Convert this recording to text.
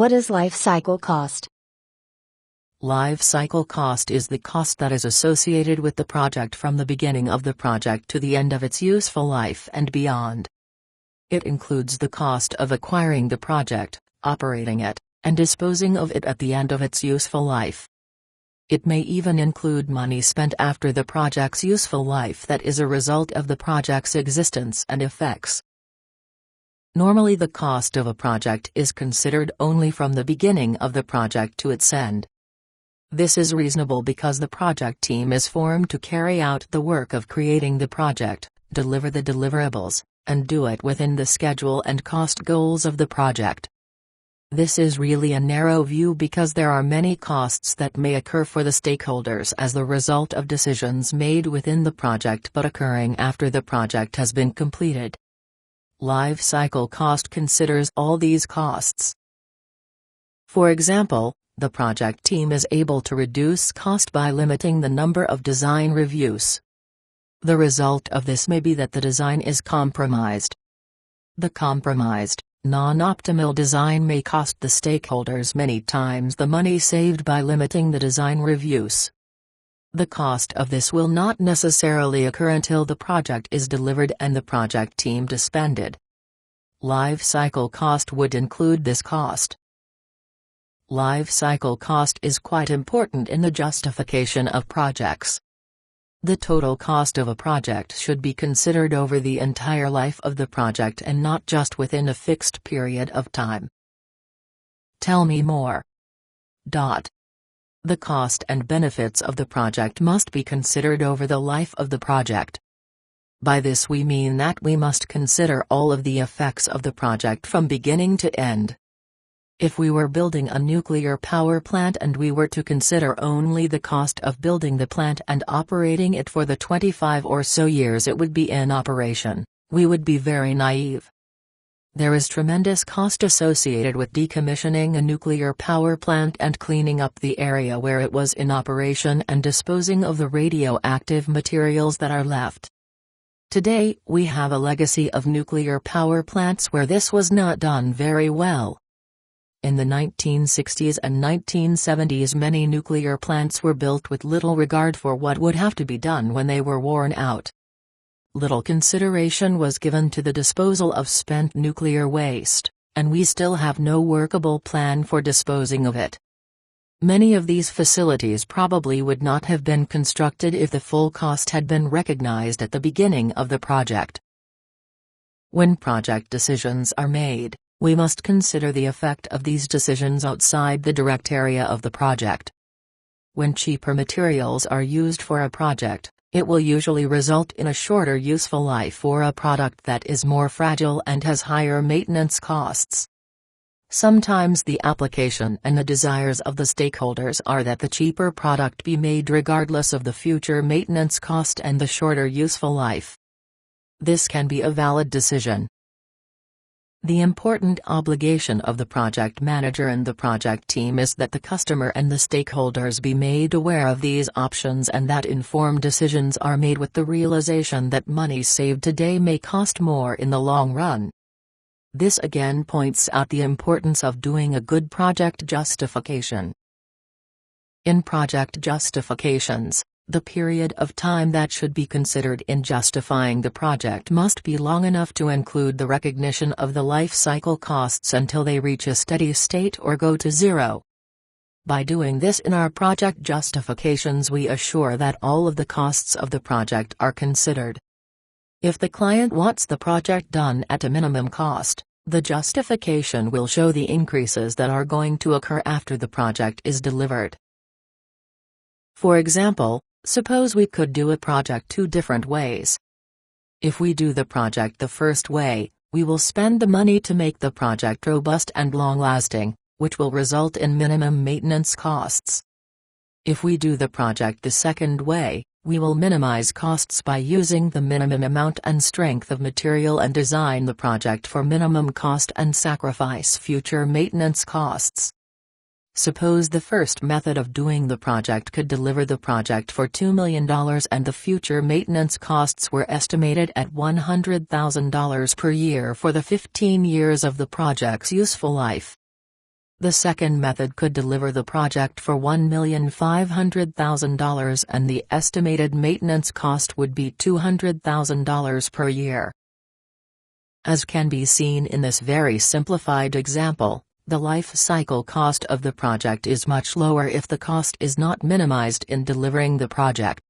What is life cycle cost? Life cycle cost is the cost that is associated with the project from the beginning of the project to the end of its useful life and beyond. It includes the cost of acquiring the project, operating it, and disposing of it at the end of its useful life. It may even include money spent after the project's useful life that is a result of the project's existence and effects. Normally, the cost of a project is considered only from the beginning of the project to its end. This is reasonable because the project team is formed to carry out the work of creating the project, deliver the deliverables, and do it within the schedule and cost goals of the project. This is really a narrow view because there are many costs that may occur for the stakeholders as the result of decisions made within the project but occurring after the project has been completed. Life cycle cost considers all these costs. For example, the project team is able to reduce cost by limiting the number of design reviews. The result of this may be that the design is compromised. The compromised, non-optimal design may cost the stakeholders many times the money saved by limiting the design reviews. The cost of this will not necessarily occur until the project is delivered and the project team disbanded. Life cycle cost would include this cost. Life cycle cost is quite important in the justification of projects. The total cost of a project should be considered over the entire life of the project and not just within a fixed period of time. Tell me more. The cost and benefits of the project must be considered over the life of the project. By this we mean that we must consider all of the effects of the project from beginning to end. If we were building a nuclear power plant and we were to consider only the cost of building the plant and operating it for the 25 or so years it would be in operation, we would be very naive. There is tremendous cost associated with decommissioning a nuclear power plant and cleaning up the area where it was in operation and disposing of the radioactive materials that are left. Today, we have a legacy of nuclear power plants where this was not done very well. In the 1960s and 1970s, many nuclear plants were built with little regard for what would have to be done when they were worn out. Little consideration was given to the disposal of spent nuclear waste, and we still have no workable plan for disposing of it. Many of these facilities probably would not have been constructed if the full cost had been recognized at the beginning of the project. When project decisions are made, we must consider the effect of these decisions outside the direct area of the project. When cheaper materials are used for a project, it will usually result in a shorter useful life or a product that is more fragile and has higher maintenance costs. Sometimes the application and the desires of the stakeholders are that the cheaper product be made regardless of the future maintenance cost and the shorter useful life. This can be a valid decision. The important obligation of the project manager and the project team is that the customer and the stakeholders be made aware of these options and that informed decisions are made with the realization that money saved today may cost more in the long run. This again points out the importance of doing a good project justification. In project justifications, the period of time that should be considered in justifying the project must be long enough to include the recognition of the life cycle costs until they reach a steady state or go to zero. By doing this in our project justifications, we assure that all of the costs of the project are considered. If the client wants the project done at a minimum cost, the justification will show the increases that are going to occur after the project is delivered. For example, suppose we could do a project two different ways. If we do the project the first way, we will spend the money to make the project robust and long-lasting, which will result in minimum maintenance costs. If we do the project the second way, we will minimize costs by using the minimum amount and strength of material and design the project for minimum cost and sacrifice future maintenance costs. Suppose the first method of doing the project could deliver the project for $2 million and the future maintenance costs were estimated at $100,000 per year for the 15 years of the project's useful life. The second method could deliver the project for $1,500,000 and the estimated maintenance cost would be $200,000 per year. As can be seen in this very simplified example, the life cycle cost of the project is much lower if the cost is not minimized in delivering the project.